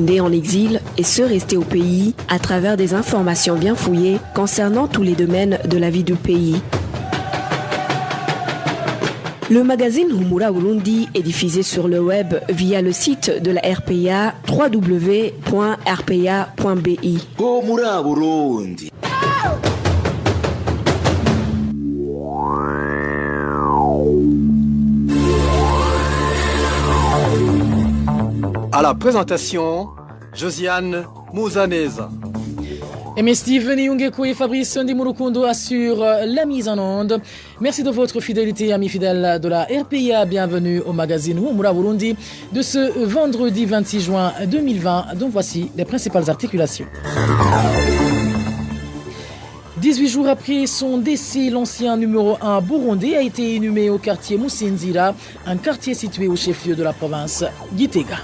Né en exil et ceux restés au pays à travers des informations bien fouillées concernant tous les domaines de la vie du pays. Le magazine Humura Burundi est diffusé sur le web via le site de la RPA www.rpa.bi. Humura Burundi. À la présentation, Josiane Mouzaneza. Et Steven Yungekou et Fabrice Ndimurukundo assurent la mise en onde. Merci de votre fidélité, amis fidèles de la RPA. Bienvenue au magazine Humura Burundi de ce vendredi 26 juin 2020, dont voici les principales articulations. 18 jours après son décès, l'ancien numéro 1 burundais a été inhumé au quartier Musinzira, un quartier situé au chef-lieu de la province Gitega.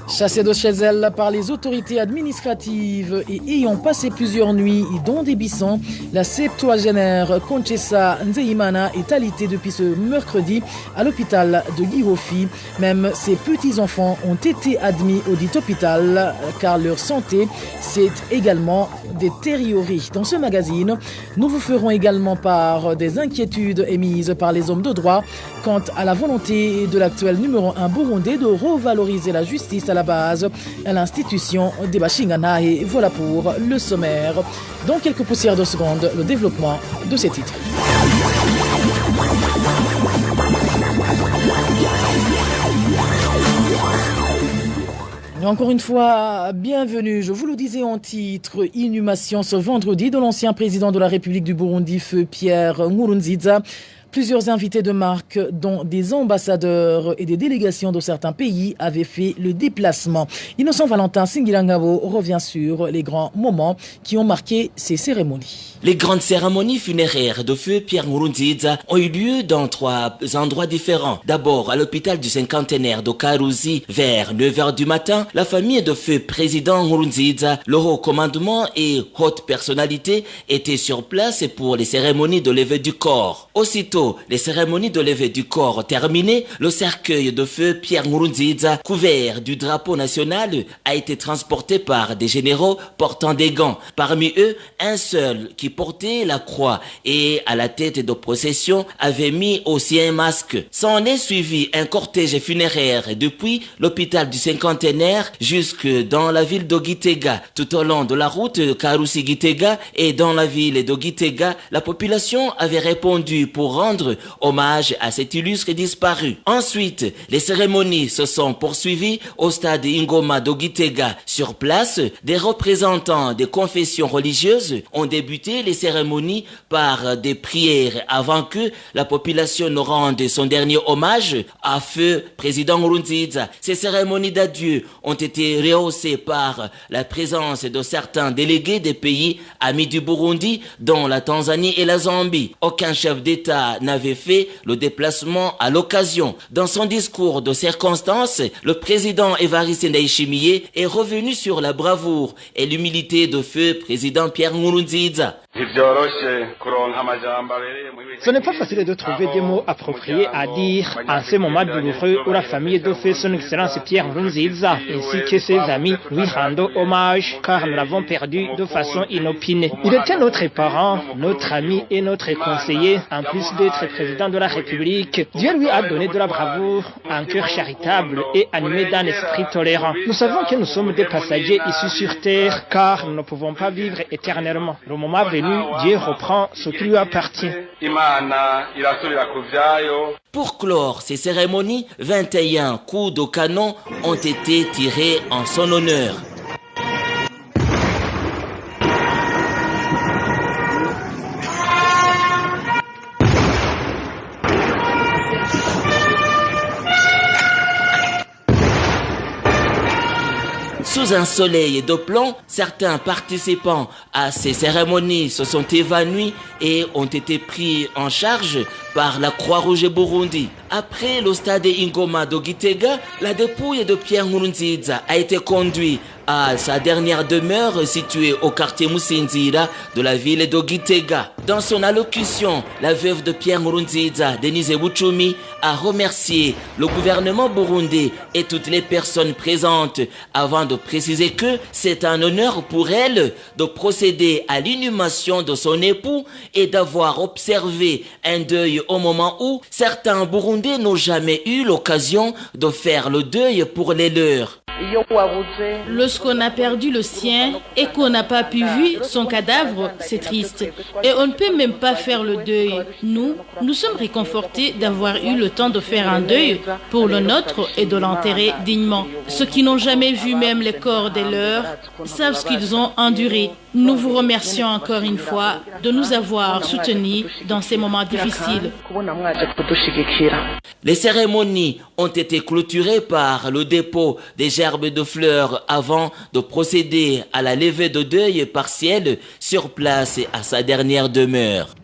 Chassée de chez elle par les autorités administratives et ayant passé plusieurs nuits dans des buissons, la septuagénaire Conchessa Nzeimana est alitée depuis ce mercredi à l'hôpital de Gihofi. Même ses petits-enfants ont été admis au dit hôpital car leur santé s'est également détériorée. Dans ce magazine, nous vous ferons également part des inquiétudes émises par les hommes de droit quant à la volonté de l'actuel numéro 1 burundais de revaloriser la justice à la base à l'institution des Bashingana. Et voilà pour le sommaire. Dans quelques poussières de secondes, le développement de ces titres. Et encore une fois, bienvenue. Je vous le disais en titre, inhumation ce vendredi de l'ancien président de la République du Burundi, feu Pierre Nkurunziza. Plusieurs invités de marque, dont des ambassadeurs et des délégations de certains pays, avaient fait le déplacement. Innocent Valentin Singilangabo revient sur les grands moments qui ont marqué ces cérémonies. Les grandes cérémonies funéraires de feu Pierre Nkurunziza ont eu lieu dans 3 endroits différents. D'abord, à l'hôpital du cinquantenaire de Karuzi, vers 9h du matin, la famille de feu président Nkurunziza, le haut commandement et haute personnalité étaient sur place pour les cérémonies de levée du corps. Aussitôt, les cérémonies de levée du corps terminées, le cercueil de feu Pierre Nkurunziza, couvert du drapeau national, a été transporté par des généraux portant des gants. Parmi eux, un seul qui portait la croix et à la tête de procession avait mis aussi un masque. S'en est suivi un cortège funéraire depuis l'hôpital du cinquantenaire jusque dans la ville de Gitega. Tout au long de la route Karusi-Gitega et dans la ville de Gitega, la population avait répondu pour rendre hommage à cet illustre disparu. Ensuite, les cérémonies se sont poursuivies au stade Ingoma de Gitega. Sur place, des représentants des confessions religieuses ont débuté les cérémonies par des prières avant que la population ne rende son dernier hommage à feu président Nkurunziza. Ces cérémonies d'adieu ont été rehaussées par la présence de certains délégués des pays amis du Burundi, dont la Tanzanie et la Zambie. Aucun chef d'État n'avait fait le déplacement à l'occasion. Dans son discours de circonstance, le président Evariste Ndayishimiye est revenu sur la bravoure et l'humilité de feu président Pierre Nkurunziza. Ce n'est pas facile de trouver des mots appropriés à dire en ce moment douloureux où la famille de feu son excellence Pierre Nkurunziza ainsi que ses amis lui rendent hommage car nous l'avons perdu de façon inopinée. Il était notre parent, notre ami et notre conseiller en plus d'être président de la République. Dieu lui a donné de la bravoure, un cœur charitable et animé d'un esprit tolérant. Nous savons que nous sommes des passagers ici sur terre car nous ne pouvons pas vivre éternellement. Le moment venu, Dieu reprend ce qui lui appartient. Pour clore ces cérémonies, 21 coups de canon ont été tirés en son honneur. Sous un soleil de plomb, certains participants à ces cérémonies se sont évanouis et ont été pris en charge par la Croix-Rouge Burundi. Après le stade Ingoma de Gitega, la dépouille de Pierre Nkurunziza a été conduite à sa dernière demeure située au quartier Musinzira de la ville de Gitega. Dans son allocution, la veuve de Pierre Nkurunziza, Denise Buchumi, a remercié le gouvernement burundais et toutes les personnes présentes avant de préciser que c'est un honneur pour elle de procéder à l'inhumation de son époux et d'avoir observé un deuil au moment où certains Burundais n'ont jamais eu l'occasion de faire le deuil pour les leurs. Lorsqu'on a perdu le sien et qu'on n'a pas pu voir son cadavre, c'est triste. Et on ne peut même pas faire le deuil. Nous sommes réconfortés d'avoir eu le temps de faire un deuil pour le nôtre et de l'enterrer dignement. Ceux qui n'ont jamais vu même les corps des leurs savent ce qu'ils ont enduré. Nous vous remercions encore une fois de nous avoir soutenus dans ces moments difficiles. Les cérémonies ont été clôturées par le dépôt des gerbes de fleurs avant de procéder à la levée de deuil partiel sur place à sa dernière demeure.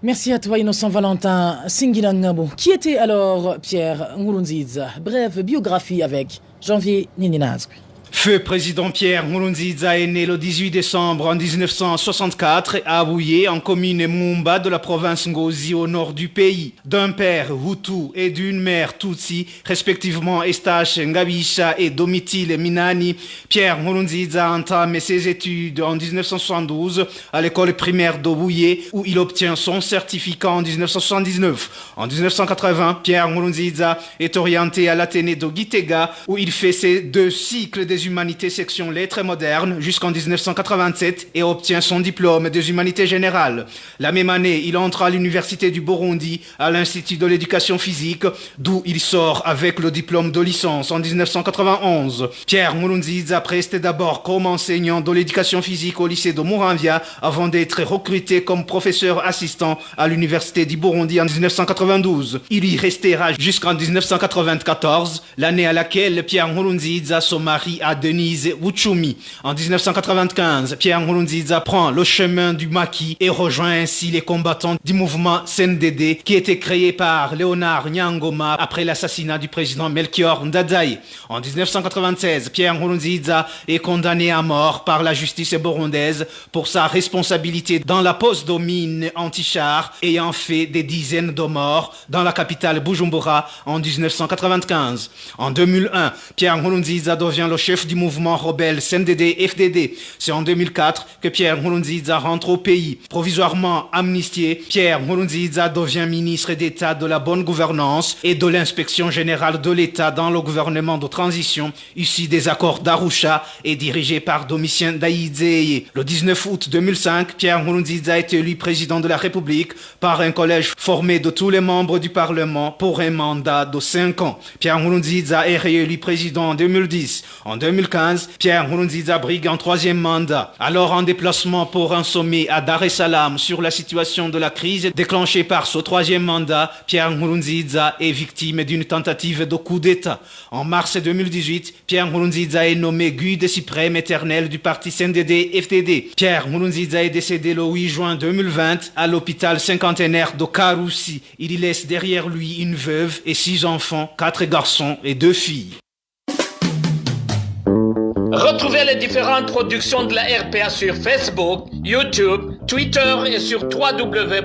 Merci à toi, Innocent Valentin Singilangabo. Qui était alors Pierre Nkurunziza? Bref, biographie avec Janvier Nininazwi. Feu président Pierre Nkurunziza est né le 18 décembre en 1964 à Abouye, en commune Mumba de la province Ngozi au nord du pays. D'un père Hutu et d'une mère Tutsi, respectivement Estache Ngabisha et Domitille Minani, Pierre Nkurunziza entame ses études en 1972 à l'école primaire d'Abouye où il obtient son certificat en 1979. En 1980, Pierre Nkurunziza est orienté à l'Athénée de Gitega où il fait ses 2 cycles des humanités section lettres et modernes jusqu'en 1987 et obtient son diplôme des humanités générales. La même année, il entre à l'université du Burundi à l'Institut de l'éducation physique d'où il sort avec le diplôme de licence en 1991. Pierre Nkurunziza preste d'abord comme enseignant de l'éducation physique au lycée de Muramvya avant d'être recruté comme professeur assistant à l'université du Burundi en 1992. Il y restera jusqu'en 1994, l'année à laquelle Pierre Nkurunziza se marie à Denise Buchumi. En 1995, Pierre Nkurunziza prend le chemin du maquis et rejoint ainsi les combattants du mouvement CNDD qui était créé par Léonard Nyangoma après l'assassinat du président Melchior Ndadaye. En 1996, Pierre Nkurunziza est condamné à mort par la justice burundaise pour sa responsabilité dans la pose de mines anti-chars ayant fait des dizaines de morts dans la capitale Bujumbura en 1995. En 2001, Pierre Nkurunziza devient le chef du mouvement rebelle CNDD-FDD. C'est en 2004 que Pierre Nkurunziza rentre au pays. Provisoirement amnistié, Pierre Nkurunziza devient ministre d'État de la bonne gouvernance et de l'inspection générale de l'État dans le gouvernement de transition, issu des accords d'Arusha et dirigé par Domitien Ndayizeye. Le 19 août 2005, Pierre Nkurunziza est élu président de la République par un collège formé de tous les membres du Parlement pour un mandat de 5 ans. Pierre Nkurunziza est réélu président en 2010. En 2015, Pierre Nkurunziza brigue un 3e mandat. Alors en déplacement pour un sommet à Dar es Salaam sur la situation de la crise déclenchée par ce 3e mandat, Pierre Nkurunziza est victime d'une tentative de coup d'État. En mars 2018, Pierre Nkurunziza est nommé guide suprême éternel du parti CNDD-FDD. Pierre Nkurunziza est décédé le 8 juin 2020 à l'hôpital cinquantenaire de Karusi. Il y laisse derrière lui une veuve et 6 enfants, 4 garçons et 2 filles. Retrouvez les différentes productions de la RPA sur Facebook, YouTube, Twitter et sur www.rpa.bi.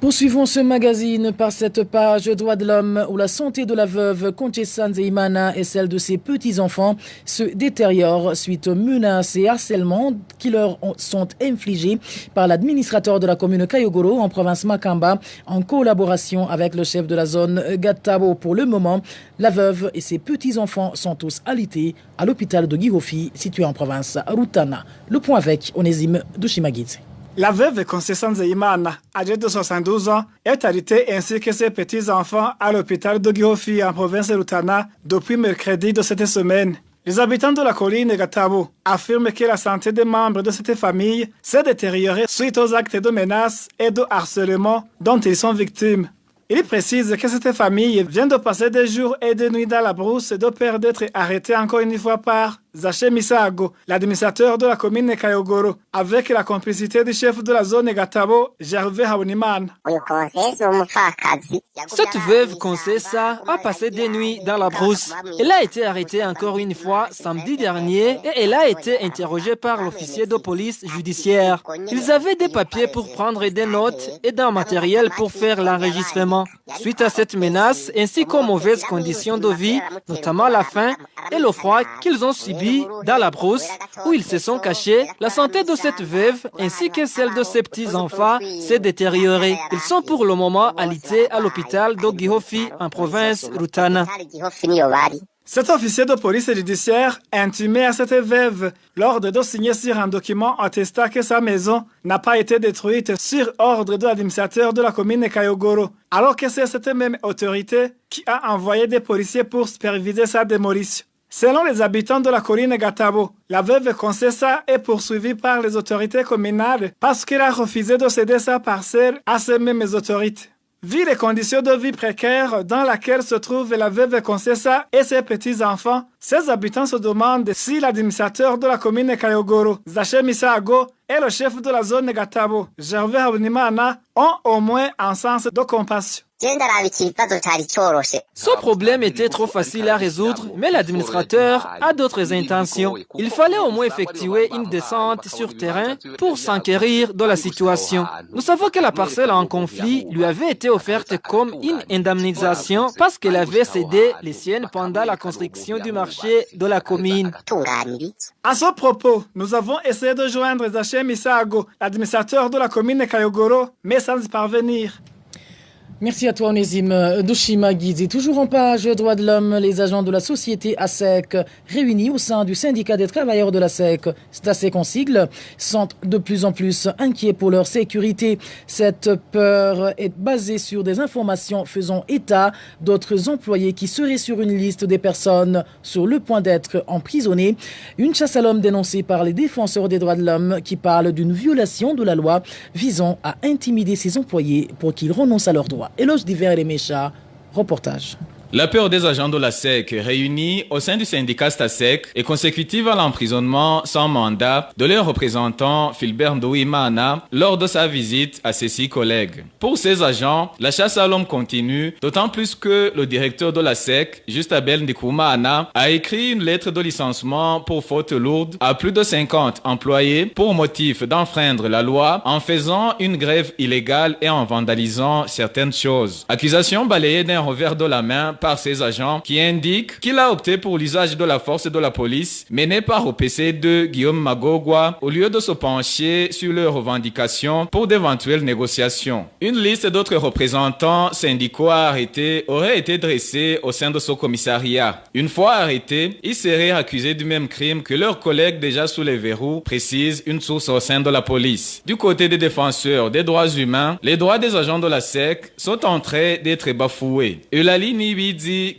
Poursuivons ce magazine par cette page Droits de l'homme où la santé de la veuve Conchessa Nzeyimana et celle de ses petits-enfants se détériorent suite aux menaces et harcèlements qui leur sont infligés par l'administrateur de la commune Kayogoro en province Makamba en collaboration avec le chef de la zone Gatabo. Pour le moment, la veuve et ses petits-enfants sont tous alités à l'hôpital de Gihofi situé en province Rutana. Le point avec Onésime Dushimagidze. La veuve Conchessa Nzeyimana, âgée de 72 ans, est alitée ainsi que ses petits-enfants à l'hôpital de Gihofi en province de Rutana depuis mercredi de cette semaine. Les habitants de la colline Gatabo affirment que la santé des membres de cette famille s'est détériorée suite aux actes de menaces et de harcèlement dont ils sont victimes. Il précise que cette famille vient de passer des jours et des nuits dans la brousse de peur d'être arrêtée encore une fois par Zaché Misaago, l'administrateur de la commune Kayogoro, avec la complicité du chef de la zone Gatabo, Gervais Habonimana. Cette veuve Concessa a passé des nuits dans la brousse. Elle a été arrêtée encore une fois samedi dernier et elle a été interrogée par l'officier de police judiciaire. Ils avaient des papiers pour prendre des notes et d'un matériel pour faire l'enregistrement. Suite à cette menace, ainsi qu'aux mauvaises conditions de vie, notamment la faim et le froid qu'ils ont subi dans la brousse où ils se sont cachés, la santé de cette veuve ainsi que celle de ses petits-enfants s'est détériorée. Ils sont pour le moment alités à l'hôpital de Gihofi en province Rutana. Cet officier de police judiciaire intimé à cette veuve lors de signer sur un document attestant que sa maison n'a pas été détruite sur ordre de l'administrateur de la commune Kayogoro, alors que c'est cette même autorité qui a envoyé des policiers pour superviser sa démolition. Selon les habitants de la colline Gatabo, la veuve Concessa est poursuivie par les autorités communales parce qu'elle a refusé de céder sa parcelle à ces mêmes autorités. Vu les conditions de vie précaires dans lesquelles se trouve la veuve Concessa et ses petits-enfants, ces habitants se demandent si l'administrateur de la commune Kayogoro, Zaché Misaago, et le chef de la zone Gatabo, Gervais Habonimana, ont au moins un sens de compassion. Ce problème était trop facile à résoudre, mais l'administrateur a d'autres intentions. Il fallait au moins effectuer une descente sur terrain pour s'enquérir de la situation. Nous savons que la parcelle en conflit lui avait été offerte comme une indemnisation parce qu'elle avait cédé les siennes pendant la construction du marché de la commune. À ce propos, nous avons essayé de joindre Zaché Misaago, l'administrateur de la commune Kayogoro, mais sans y parvenir. Merci à toi Onésime Dushima Guizi. Toujours en page droits de l'homme, les agents de la société ASEC réunis au sein du syndicat des travailleurs de l'ASEC, STASEC en sigle, sont de plus en plus inquiets pour leur sécurité. Cette peur est basée sur des informations faisant état d'autres employés qui seraient sur une liste des personnes sur le point d'être emprisonnées. Une chasse à l'homme dénoncée par les défenseurs des droits de l'homme qui parlent d'une violation de la loi visant à intimider ces employés pour qu'ils renoncent à leurs droits. Éloge d'hiver et les méchants, reportage. La peur des agents de la SEC réunis au sein du syndicat STASEC est consécutive à l'emprisonnement sans mandat de leur représentant Philbert Ndouimana lors de sa visite à ses 6 collègues. Pour ces agents, la chasse à l'homme continue, d'autant plus que le directeur de la SEC, Justabel Ndikoumana, a écrit une lettre de licenciement pour faute lourde à plus de 50 employés pour motif d'enfreindre la loi en faisant une grève illégale et en vandalisant certaines choses. Accusation balayée d'un revers de la main par ses agents qui indiquent qu'il a opté pour l'usage de la force de la police menée par OPC de Guillaume Magogwa au lieu de se pencher sur leurs revendications pour d'éventuelles négociations. Une liste d'autres représentants syndicaux arrêtés aurait été dressée au sein de ce commissariat. Une fois arrêtés, ils seraient accusés du même crime que leurs collègues déjà sous les verrous, précise une source au sein de la police. Du côté des défenseurs des droits humains, les droits des agents de la SEC sont en train d'être bafoués. Eulalie Nibi,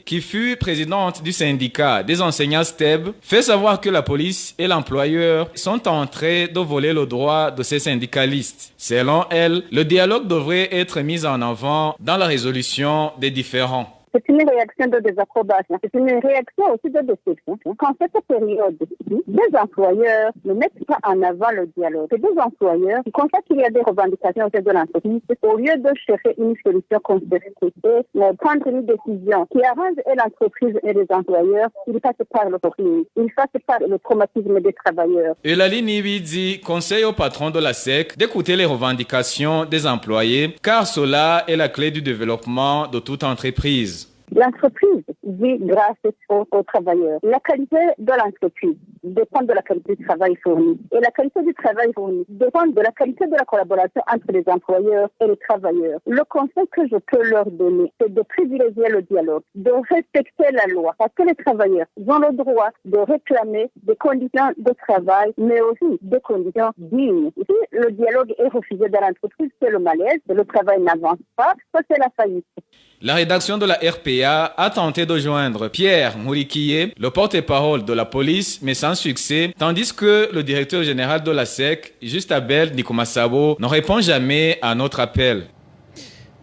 qui fut présidente du syndicat des enseignants STEB, fait savoir que la police et l'employeur sont en train de voler le droit de ces syndicalistes. Selon elle, le dialogue devrait être mis en avant dans la résolution des différends. C'est une réaction de désapprobation. C'est une réaction aussi de déception. Qu'en cette période-ci, des employeurs ne mettent pas en avant le dialogue. C'est des employeurs qui constatent qu'il y a des revendications au sein de l'entreprise. Au lieu de chercher une solution concertée et prendre une décision qui arrange et l'entreprise et les employeurs, ils passent par le crime. Ils passent par le traumatisme des travailleurs. Eulalie Nibidi conseille au patron de la SEC d'écouter les revendications des employés, car cela est la clé du développement de toute entreprise. L'entreprise vit grâce aux travailleurs. La qualité de l'entreprise dépend de la qualité du travail fourni. Et la qualité du travail fourni dépend de la qualité de la collaboration entre les employeurs et les travailleurs. Le conseil que je peux leur donner, c'est de privilégier le dialogue, de respecter la loi. Parce que les travailleurs ont le droit de réclamer des conditions de travail, mais aussi des conditions dignes. Si le dialogue est refusé dans l'entreprise, c'est le malaise, le travail n'avance pas, ça c'est la faillite. La rédaction de la RPA a tenté de joindre Pierre Mourikié, le porte-parole de la police, mais sans succès, tandis que le directeur général de la SEC, Justabel Ndikoumana, ne répond jamais à notre appel.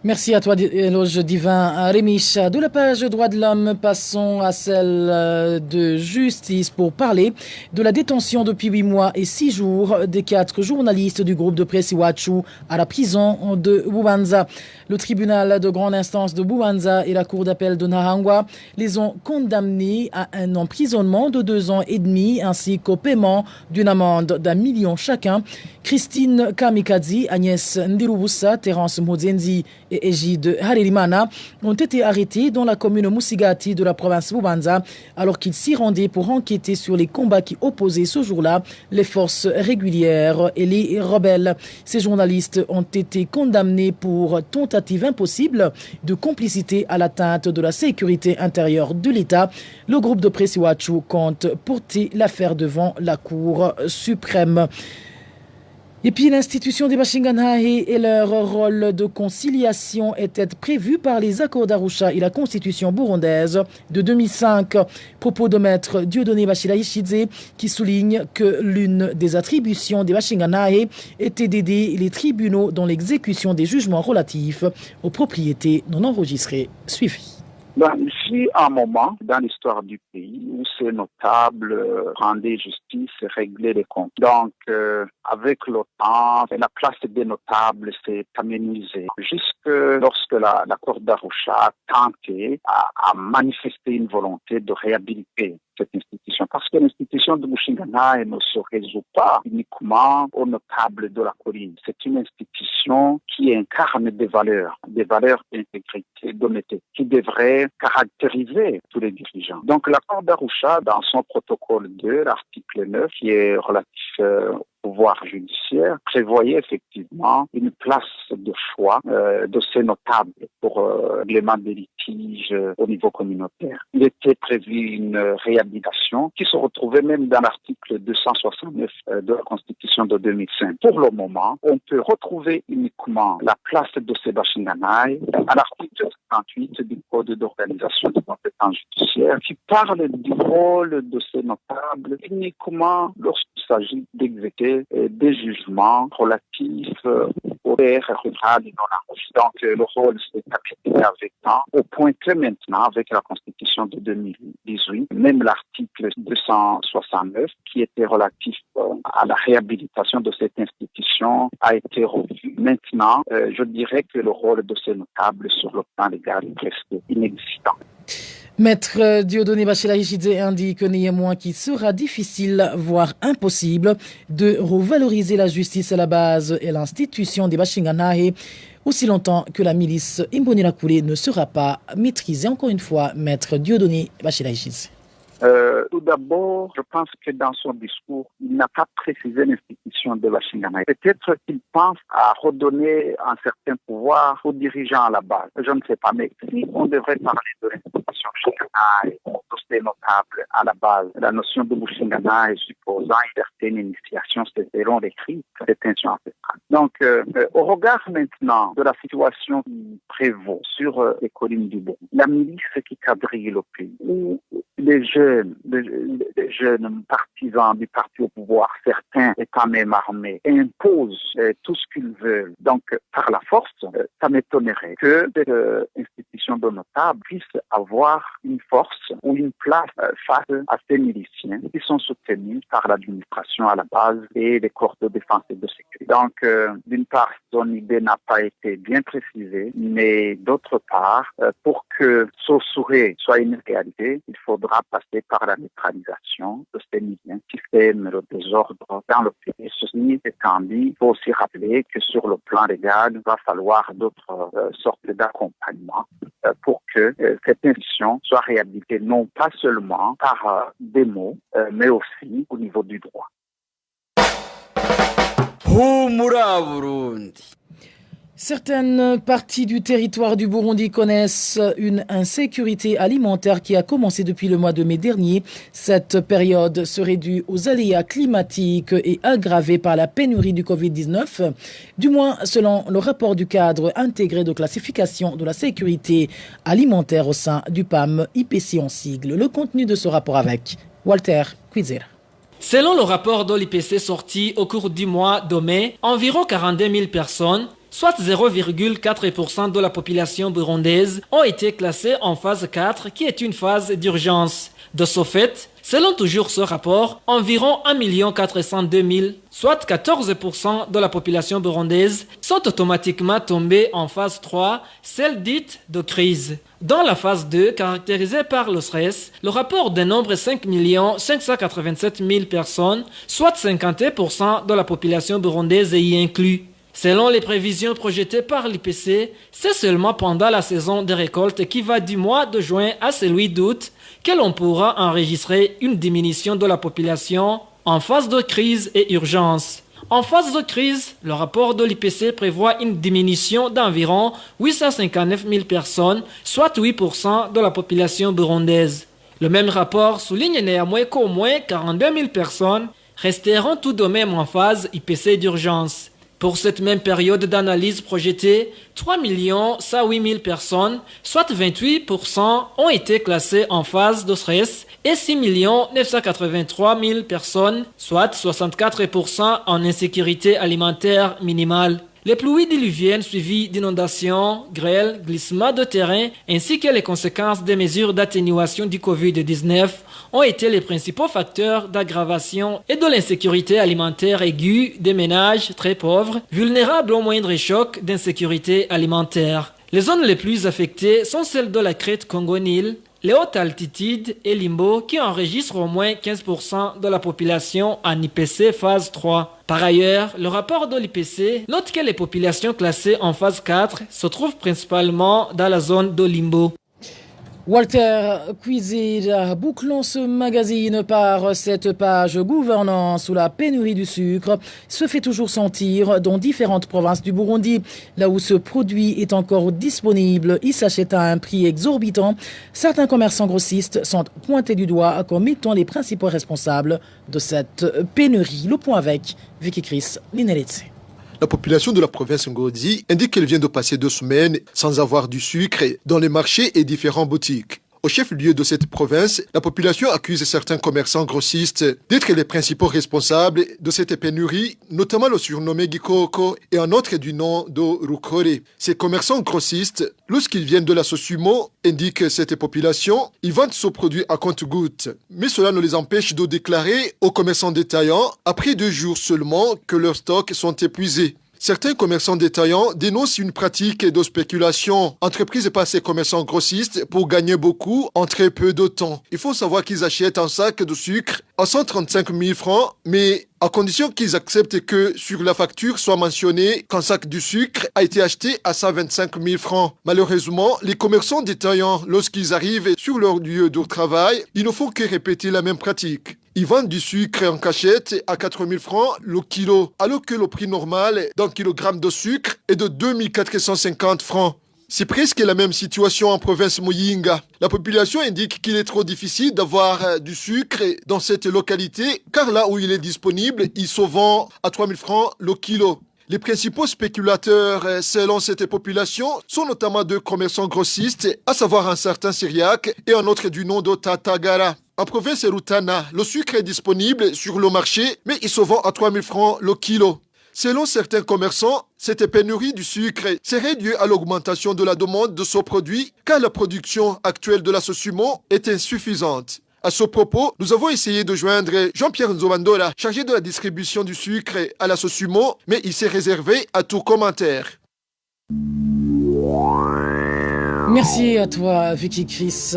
Merci à toi, éloge divin Rémiche. De la page droit de l'homme, passons à celle de justice pour parler de la détention depuis 8 mois et 6 jours des 4 journalistes du groupe de presse Iwachu à la prison de Bubanza. Le tribunal de grande instance de Bubanza et la cour d'appel de Nahangwa les ont condamnés à un emprisonnement de 2 ans et demi ainsi qu'au paiement d'une amende d'1 million chacun. Christine Kamikazi, Agnès Ndirubusa, Terence Modzenzi et Égide Harelimana ont été arrêtés dans la commune Musigati de la province Bubanza alors qu'ils s'y rendaient pour enquêter sur les combats qui opposaient ce jour-là les forces régulières et les rebelles. Ces journalistes ont été condamnés pour tentative impossible de complicité à l'atteinte de la sécurité intérieure de l'État. Le groupe de presse Iwachu compte porter l'affaire devant la Cour suprême. Et puis l'institution des Bashinganahe et leur rôle de conciliation étaient prévus par les accords d'Arusha et la constitution burundaise de 2005. Propos de maître Dieudonné Bachila Ishidze qui souligne que l'une des attributions des Bashinganahe était d'aider les tribunaux dans l'exécution des jugements relatifs aux propriétés non enregistrées. Suivi. Ici, un moment dans l'histoire du pays où ces notables rendaient justice et réglaient les comptes. Donc, avec le temps, la place des notables s'est amenuisée. Jusque lorsque la Cour d'Arusha a tenté à manifester une volonté de réhabiliter cette institution. Parce que l'institution de Bushinganahe ne se résout pas uniquement aux notables de la colline. C'est une institution qui incarne des valeurs d'intégrité, d'honnêteté, qui devrait caractériser tous les dirigeants. Donc la Cour d'Arusha, dans son protocole 2, l'article 9, qui est relatif au pouvoir judiciaire, prévoyait effectivement une place de choix de ces notables pour règlement des litiges au niveau communautaire. Il était prévu une réhabilitation qui se retrouvait même dans l'article 269 de la Constitution de 2005. Pour le moment, on peut retrouver uniquement la place de ces Bashinganahe à l'article 58 du Code d'organisation des compétences judiciaires qui parle du rôle de ces notables uniquement lorsqu'il s'agit d'exécuter des jugements relatifs aux terres rurales et non enregistrées. Donc le rôle s'est appliqué avec temps, au point que maintenant, avec la Constitution de 2018, même l'article 269, qui était relatif à la réhabilitation de cette institution, a été revu. Maintenant, je dirais que le rôle de ces notables sur le plan légal est presque inexistant. Maître Dieudonné Bachila Ishidze indique néanmoins qu'il sera difficile, voire impossible, de revaloriser la justice à la base et l'institution des Bashinganahe aussi longtemps que la milice Imbonerakure ne sera pas maîtrisée. Encore une fois, Maître Dieudonné Bachila Ishidze. Tout d'abord, je pense que dans son discours, il n'a pas précisé l'institution de Bashinganahe. Peut-être qu'il pense à redonner un certain pouvoir aux dirigeants à la base. Je ne sais pas, mais si on devrait parler de l'institution Bashinganahe, de ces notables à la base, la notion de Bashinganahe supposant une certaine initiation, c'est selon les cris, c'est intention ancestrale. Donc, au regard maintenant de la situation qui prévaut sur les collines du Bon, la milice qui quadrille le pays, où les jeunes partisans du parti au pouvoir, certains étant même armés, imposent tout ce qu'ils veulent. Donc, par la force, ça m'étonnerait que cette institution de notables puisse avoir une force ou une place face à ces miliciens qui sont soutenus par l'administration à la base et les corps de défense et de sécurité. Donc, d'une part, son idée n'a pas été bien précisée, mais d'autre part, pour que ce souhait soit une réalité, il faudra passer par la neutralisation de ces milices qui sèment le désordre dans le pays. Ceci étant dit, il faut aussi rappeler que sur le plan légal, il va falloir d'autres sortes d'accompagnement pour que cette institution soit réhabilitée non pas seulement par des mots, mais aussi au niveau du droit. Certaines parties du territoire du Burundi connaissent une insécurité alimentaire qui a commencé depuis le mois de mai dernier. Cette période serait due aux aléas climatiques et aggravée par la pénurie du Covid-19, du moins selon le rapport du cadre intégré de classification de la sécurité alimentaire au sein du PAM IPC en sigle. Le contenu de ce rapport avec Walter Kwizera. Selon le rapport de l'IPC sorti au cours du mois de mai, environ 42 000 personnes soit 0,4% de la population burundaise, ont été classés en phase 4, qui est une phase d'urgence. De ce fait, selon toujours ce rapport, environ 1 402 000, soit 14% de la population burundaise, sont automatiquement tombés en phase 3, celle dite de crise. Dans la phase 2, caractérisée par le stress, le rapport dénombre 5 587 000 personnes, soit 51% de la population burundaise y inclus. Selon les prévisions projetées par l'IPC, c'est seulement pendant la saison des récoltes qui va du mois de juin à celui d'août que l'on pourra enregistrer une diminution de la population en phase de crise et urgence. En phase de crise, le rapport de l'IPC prévoit une diminution d'environ 859 000 personnes, soit 8% de la population burundaise. Le même rapport souligne néanmoins qu'au moins 42 000 personnes resteront tout de même en phase IPC d'urgence. Pour cette même période d'analyse projetée, 3 108 000 personnes, soit 28%, ont été classées en phase de stress et 6 983 000 personnes, soit 64% en insécurité alimentaire minimale. Les pluies diluviennes suivies d'inondations, grêles, glissements de terrain ainsi que les conséquences des mesures d'atténuation du Covid-19 ont été les principaux facteurs d'aggravation et de l'insécurité alimentaire aiguë des ménages très pauvres, vulnérables aux moindres chocs d'insécurité alimentaire. Les zones les plus affectées sont celles de la crête Congo-Nil, les hautes altitudes et Limbo qui enregistrent au moins 15% de la population en IPC phase 3. Par ailleurs, le rapport de l'IPC note que les populations classées en phase 4 se trouvent principalement dans la zone de Limbo. Walter Cuisir, bouclons ce magazine par cette page gouvernance où la pénurie du sucre se fait toujours sentir dans différentes provinces du Burundi. Là où ce produit est encore disponible, il s'achète à un prix exorbitant. Certains commerçants grossistes sont pointés du doigt comme étant les principaux responsables de cette pénurie. Le point avec Vicky Chris Lineletse. La population de la province Ngozi indique qu'elle vient de passer 2 semaines sans avoir du sucre dans les marchés et différentes boutiques. Au chef-lieu de cette province, la population accuse certains commerçants grossistes d'être les principaux responsables de cette pénurie, notamment le surnommé Gikoko et un autre du nom de Rukore. Ces commerçants grossistes, lorsqu'ils viennent de la Sosumo, indiquent cette population, ils vendent ce produit à compte-gouttes. Mais cela ne les empêche de déclarer aux commerçants détaillants, après 2 jours seulement, que leurs stocks sont épuisés. Certains commerçants détaillants dénoncent une pratique de spéculation entreprise par ces commerçants grossistes pour gagner beaucoup en très peu de temps. Il faut savoir qu'ils achètent un sac de sucre à 135 000 francs, mais à condition qu'ils acceptent que sur la facture soit mentionné qu'un sac de sucre a été acheté à 125 000 francs. Malheureusement, les commerçants détaillants, lorsqu'ils arrivent sur leur lieu de travail, ils ne font que répéter la même pratique. Ils vendent du sucre en cachette à 4 000 francs le kilo, alors que le prix normal d'un kilogramme de sucre est de 2 450 francs. C'est presque la même situation en province Muyinga. La population indique qu'il est trop difficile d'avoir du sucre dans cette localité, car là où il est disponible, il se vend à 3 000 francs le kilo. Les principaux spéculateurs, selon cette population, sont notamment 2 commerçants grossistes, à savoir un certain Syriac et un autre du nom de Tatagara. En province Rutana, le sucre est disponible sur le marché, mais il se vend à 3 000 francs le kilo. Selon certains commerçants, cette pénurie du sucre serait due à l'augmentation de la demande de ce produit, car la production actuelle de la Sosumo est insuffisante. À ce propos, nous avons essayé de joindre Jean-Pierre Nzobandola, chargé de la distribution du sucre à la Sosumo, mais il s'est réservé à tout commentaire. Merci à toi, Vicky Chris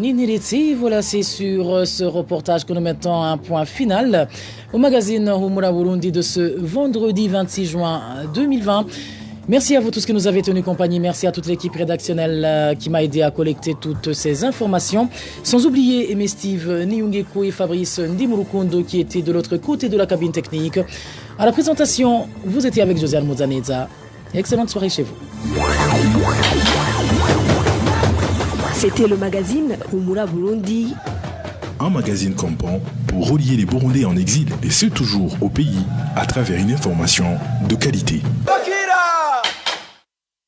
Niniliti. Voilà, c'est sur ce reportage que nous mettons un point final au magazine Humura Burundi de ce vendredi 26 juin 2020. Merci à vous tous qui nous avez tenu compagnie. Merci à toute l'équipe rédactionnelle qui m'a aidé à collecter toutes ces informations. Sans oublier Aimé Steve Niungeko et Fabrice Ndimurukundo qui étaient de l'autre côté de la cabine technique. À la présentation, vous étiez avec Josiane Mozaneza. Excellente soirée chez vous. C'était le magazine Humura Burundi. Un magazine comptant pour relier les Burundais en exil et ceux toujours au pays à travers une information de qualité.